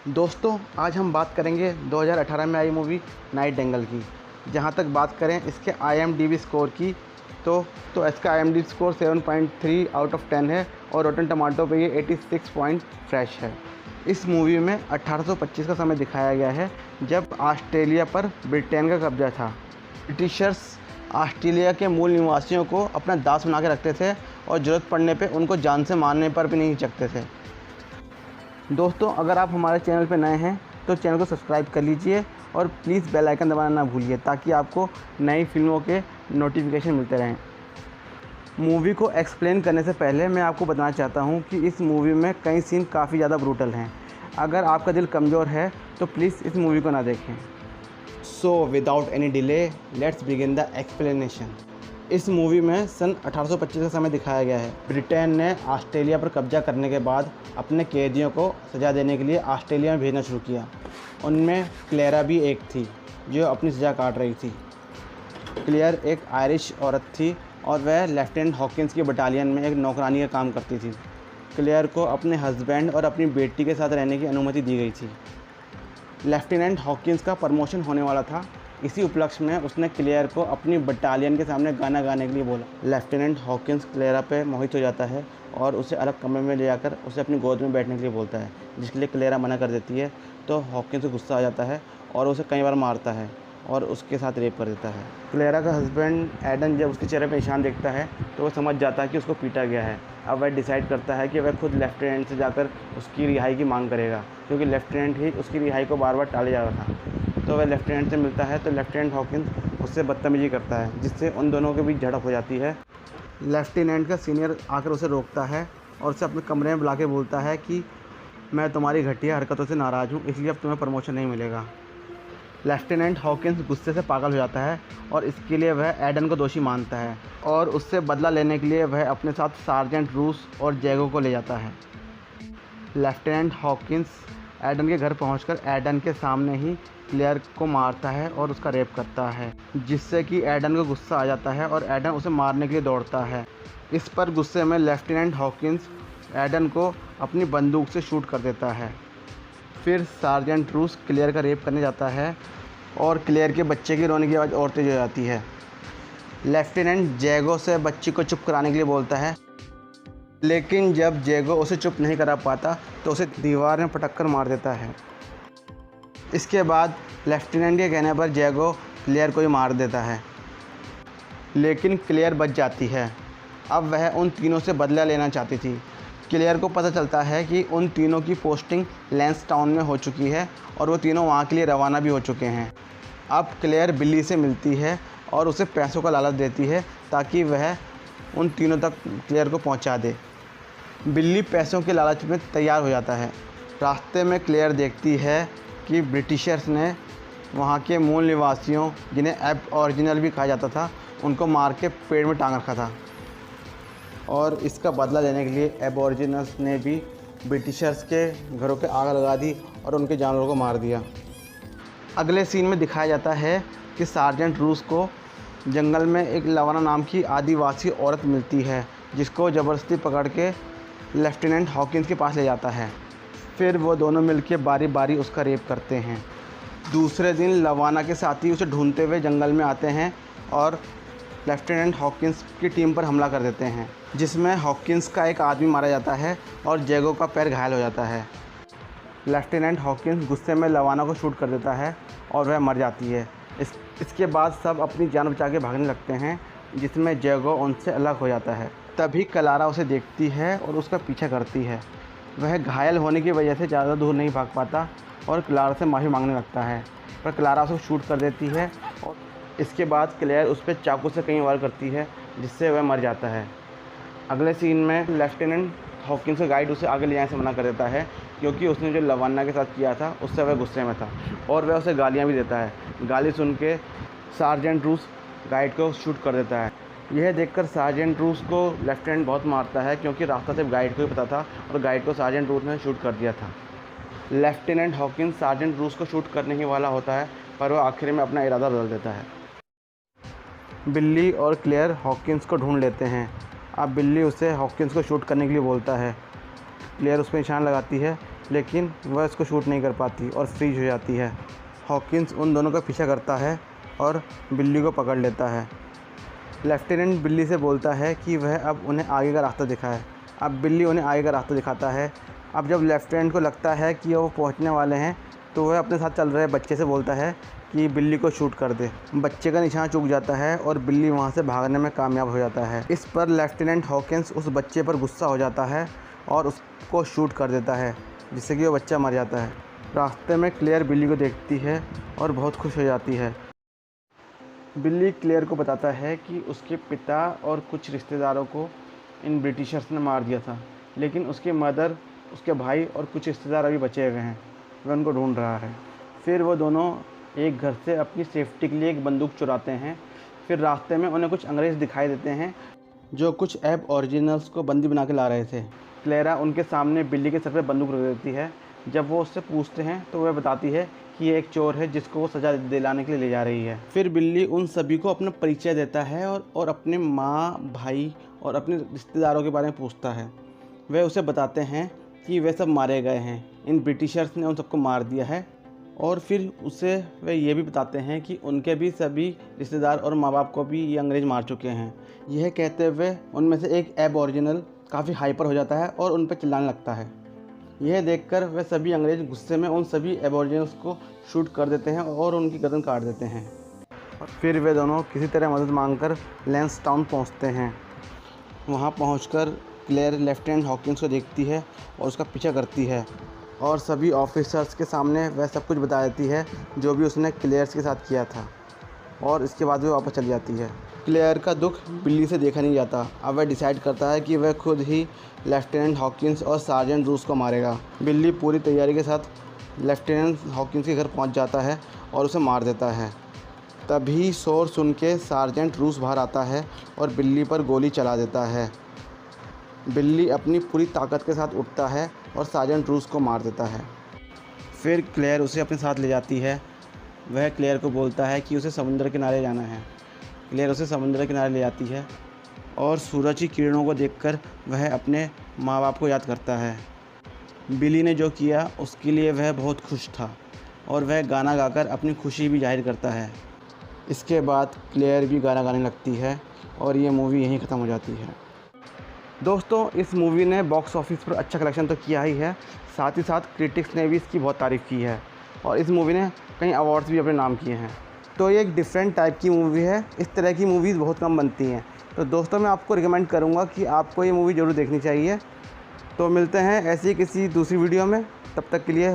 दोस्तों, आज हम बात करेंगे 2018 में आई मूवी नाइट एंगल की। जहां तक बात करें इसके IMDb स्कोर की तो इसका IMDb स्कोर 7.3 आउट ऑफ 10 है और रॉटन टमाटो पे ये 86 पॉइंट फ्रेश है। इस मूवी में 1825 का समय दिखाया गया है, जब ऑस्ट्रेलिया पर ब्रिटेन का कब्जा था। ब्रिटिशर्स ऑस्ट्रेलिया के मूल निवासियों को अपना दास बना के रखते थे और ज़रूरत पड़ने पे उनको जान से मारने पर भी नहीं हिचकते थे। दोस्तों, अगर आप हमारे चैनल पर नए हैं तो चैनल को सब्सक्राइब कर लीजिए और प्लीज़ बेल आइकन दबाना ना भूलिए, ताकि आपको नई फिल्मों के नोटिफिकेशन मिलते रहें। मूवी को एक्सप्लेन करने से पहले मैं आपको बताना चाहता हूं कि इस मूवी में कई सीन काफ़ी ज़्यादा ब्रूटल हैं। अगर आपका दिल कमज़ोर है तो प्लीज़ इस मूवी को ना देखें। So without any delay let's begin the explanation. इस मूवी में सन 1825 का समय दिखाया गया है। ब्रिटेन ने ऑस्ट्रेलिया पर कब्जा करने के बाद अपने कैदियों को सज़ा देने के लिए ऑस्ट्रेलिया में भेजना शुरू किया। उनमें क्लेरा भी एक थी जो अपनी सज़ा काट रही थी। क्लेयर एक आयरिश औरत थी और वह लेफ्टिनेंट हॉकिंस की बटालियन में एक नौकरानी का काम करती थी। क्लेयर को अपने हस्बैंड और अपनी बेटी के साथ रहने की अनुमति दी गई थी। लेफ्टिनेंट हॉकिंस का प्रमोशन होने वाला था। इसी उपलक्ष्य में उसने क्लेयर को अपनी बटालियन के सामने गाना गाने के लिए बोला। लेफ्टिनेंट हॉकिंस क्लेरा पे मोहित हो जाता है और उसे अलग कमरे में ले जाकर उसे अपनी गोद में बैठने के लिए बोलता है, जिसके लिए क्लेरा मना कर देती है। तो हॉकिंस को गुस्सा आ जाता है और उसे कई बार मारता है और उसके साथ रेप कर देता है। क्लेरा का हस्बैंड एडन जब उसके चेहरे पर निशान देखता है तो वह समझ जाता है कि उसको पीटा गया है। अब वह डिसाइड करता है कि वह खुद लेफ्टिनेंट से जाकर उसकी रिहाई की मांग करेगा, क्योंकि लेफ्टिनेंट ही उसकी रिहाई को बार बार टाले जा रहा था। तो वह लेफ्टिनेंट से मिलता है तो लेफ्टिनेंट हॉकिंस उससे बदतमीजी करता है, जिससे उन दोनों के बीच झड़प हो जाती है। लेफ्टिनेंट का सीनियर आकर उसे रोकता है और उसे अपने कमरे में बुला के बोलता है कि मैं तुम्हारी घटिया हरकतों से नाराज़ हूँ, इसलिए अब तुम्हें प्रमोशन नहीं मिलेगा। लेफ्टिनेंट हॉकिंस गुस्से से पागल हो जाता है और इसके लिए वह एडन को दोषी मानता है और उससे बदला लेने के लिए वह अपने साथ सार्जेंट रूस और जैगो को ले जाता है। लेफ्टिनेंट हॉकिंस एडन के घर पहुंचकर एडन के सामने ही क्लेयर को मारता है और उसका रेप करता है, जिससे कि एडन को गुस्सा आ जाता है और एडन उसे मारने के लिए दौड़ता है। इस पर गुस्से में लेफ्टिनेंट हॉकिंस एडन को अपनी बंदूक से शूट कर देता है। फिर सार्जेंट रूस क्लेयर का रेप करने जाता है और क्लेयर के बच्चे की रोने की आवाज़ और तेज हो जाती है। लेफ्टिनेंट जैगो से बच्ची को चुप कराने के लिए बोलता है, लेकिन जब जैगो उसे चुप नहीं करा पाता तो उसे दीवार में पटक कर मार देता है। इसके बाद लेफ्टिनेंट के कहने पर जैगो क्लेयर को ही मार देता है, लेकिन क्लेयर बच जाती है। अब वह उन तीनों से बदला लेना चाहती थी। क्लेयर को पता चलता है कि उन तीनों की पोस्टिंग लैंसटाउन में हो चुकी है और वो तीनों वहाँ के लिए रवाना भी हो चुके हैं। अब क्लेयर बिल्ली से मिलती है और उसे पैसों का लालच देती है ताकि वह उन तीनों तक क्लेयर को पहुँचा दे। बिल्ली पैसों के लालच में तैयार हो जाता है। रास्ते में क्लेयर देखती है कि ब्रिटिशर्स ने वहाँ के मूल निवासियों, जिन्हें एबऑरिजिनल भी कहा जाता था, उनको मार के पेड़ में टांग रखा था और इसका बदला लेने के लिए एबॉरिजिनल्स ने भी ब्रिटिशर्स के घरों के आग लगा दी और उनके जानवरों को मार दिया। अगले सीन में दिखाया जाता है कि सार्जेंट रूस को जंगल में एक लवाना नाम की आदिवासी औरत मिलती है, जिसको ज़बरदस्ती पकड़ के लेफ्टिनेंट हॉकिंस के पास ले जाता है। फिर वो दोनों मिलकर बारी बारी उसका रेप करते हैं। दूसरे दिन लवाना के साथी उसे ढूंढते हुए जंगल में आते हैं और लेफ्टिनेंट हॉकिंस की टीम पर हमला कर देते हैं, जिसमें हॉकिंस का एक आदमी मारा जाता है और जैगो का पैर घायल हो जाता है। लेफ्टिनेंट हॉकिंस गुस्से में लवाना को शूट कर देता है और वह मर जाती है। इसके बाद सब अपनी जान बचा के भागने लगते हैं, जिसमें जैगो उनसे अलग हो जाता है। तभी क्लारा उसे देखती है और उसका पीछा करती है। वह घायल होने की वजह से ज़्यादा दूर नहीं भाग पाता और क्लारा से माफ़ी मांगने लगता है, पर क्लारा उसे शूट कर देती है और इसके बाद क्लेयर उस पर चाकू से कई वार करती है, जिससे वह मर जाता है। अगले सीन में लेफ्टिनेंट हॉकिंस का गाइड उसे आगे ले जाने से मना कर देता है, क्योंकि उसने जो लवाना के साथ किया था उससे वह गुस्से में था और वह उसे गालियाँ भी देता है। गाली सुन के सार्जेंट रूस गाइड को शूट कर देता है। यह देखकर सार्जेंट रूस को लेफ्टिनेंट बहुत मारता है, क्योंकि रास्ता सिर्फ गाइड को ही पता था और गाइड को सार्जेंट रूस ने शूट कर दिया था। लेफ्टिनेंट हॉकिंस सार्जेंट रूस को शूट करने ही वाला होता है, पर वह आखिर में अपना इरादा बदल देता है। बिल्ली और क्लेयर हॉकिंस को ढूंढ लेते हैं। अब बिल्ली उसे हॉकिंस को शूट करने के लिए बोलता है। क्लेयर उस पर निशान लगाती है, लेकिन वह इसको शूट नहीं कर पाती और फ्रीज हो जाती है। हॉकिंस उन दोनों का पीछा करता है और बिल्ली को पकड़ लेता है। लेफ्टिनेंट बिल्ली से बोलता है कि वह अब उन्हें आगे का रास्ता दिखाए। अब बिल्ली उन्हें आगे का रास्ता दिखाता है। अब जब लेफ्टिनेंट को लगता है कि वो पहुंचने वाले हैं तो वह अपने साथ चल रहे बच्चे से बोलता है कि बिल्ली को शूट कर दे। बच्चे का निशाना चूक जाता है और बिल्ली वहां से भागने में कामयाब हो जाता है। इस पर लेफ्टिनेंट हॉकिंस उस बच्चे पर गुस्सा हो जाता है और उसको शूट कर देता है, जिससे कि वो बच्चा मर जाता है। रास्ते में क्लेयर बिल्ली को देखती है और बहुत खुश हो जाती है। बिल्ली क्लेयर को बताता है कि उसके पिता और कुछ रिश्तेदारों को इन ब्रिटिशर्स ने मार दिया था, लेकिन उसके मदर, उसके भाई और कुछ रिश्तेदार अभी बचे हुए हैं। वह उनको ढूंढ रहा है। फिर वो दोनों एक घर से अपनी सेफ्टी के लिए एक बंदूक चुराते हैं। फिर रास्ते में उन्हें कुछ अंग्रेज़ दिखाई देते हैं जो कुछ एब ओरिजिनल्स को बंदी बना के ला रहे थे। क्लेरा उनके सामने बिल्ली के सर पे बंदूक रख देती है। जब वो उससे पूछते हैं तो वह बताती है कि ये एक चोर है जिसको वो सज़ा दिलाने के लिए ले जा रही है। फिर बिल्ली उन सभी को अपना परिचय देता है और अपने माँ, भाई और अपने रिश्तेदारों के बारे में पूछता है। वे उसे बताते हैं कि वे सब मारे गए हैं, इन ब्रिटिशर्स ने उन सबको मार दिया है। और फिर उसे वे ये भी बताते हैं कि उनके भी सभी रिश्तेदार और माँ बाप को भी ये अंग्रेज़ मार चुके हैं। यह कहते हुए उनमें से एक एब ओरिजिनल काफ़ी हाइपर हो जाता है और उन पर चिल्लाने लगता है। यह देखकर वे सभी अंग्रेज़ गुस्से में उन सभी एबोरिजिनल्स को शूट कर देते हैं और उनकी गर्दन काट देते हैं। फिर वे दोनों किसी तरह मदद मांगकर लैंसटाउन पहुंचते हैं। वहां पहुंचकर क्लेयर लेफ्टिनेंट हॉकिंस को देखती है और उसका पीछा करती है और सभी ऑफिसर्स के सामने वह सब कुछ बता देती है जो भी उसने क्लेयर्स के साथ किया था, और इसके बाद वह वापस चली जाती है। क्लेयर का दुख बिल्ली से देखा नहीं जाता। अब वह डिसाइड करता है कि वह खुद ही लेफ्टिनेंट हॉकिंस और सार्जेंट रूस को मारेगा। बिल्ली पूरी तैयारी के साथ लेफ्टिनेंट हॉकिंस के घर पहुंच जाता है और उसे मार देता है। तभी शोर सुन के सार्जेंट रूस बाहर आता है और बिल्ली पर गोली चला देता है। बिल्ली अपनी पूरी ताकत के साथ उठता है और सार्जेंट रूस को मार देता है। फिर क्लेयर उसे अपने साथ ले जाती है। वह क्लेयर को बोलता है कि उसे समुद्र किनारे जाना है। क्लेयर उसे समुद्र किनारे ले जाती है और सूरज की किरणों को देखकर वह अपने माँ बाप को याद करता है। बिल्ली ने जो किया उसके लिए वह बहुत खुश था और वह गाना गाकर अपनी खुशी भी जाहिर करता है। इसके बाद क्लेयर भी गाना गाने लगती है और ये मूवी यहीं ख़त्म हो जाती है। दोस्तों, इस मूवी ने बॉक्स ऑफिस पर अच्छा कलेक्शन तो किया ही है, साथ ही साथ क्रिटिक्स ने भी इसकी बहुत तारीफ़ की है और इस मूवी ने कई अवार्ड्स भी अपने नाम किए हैं। तो ये एक डिफरेंट टाइप की मूवी है। इस तरह की मूवीज़ बहुत कम बनती हैं। तो दोस्तों, मैं आपको रिकमेंड करूँगा कि आपको ये मूवी ज़रूर देखनी चाहिए। तो मिलते हैं ऐसी किसी दूसरी वीडियो में, तब तक के लिए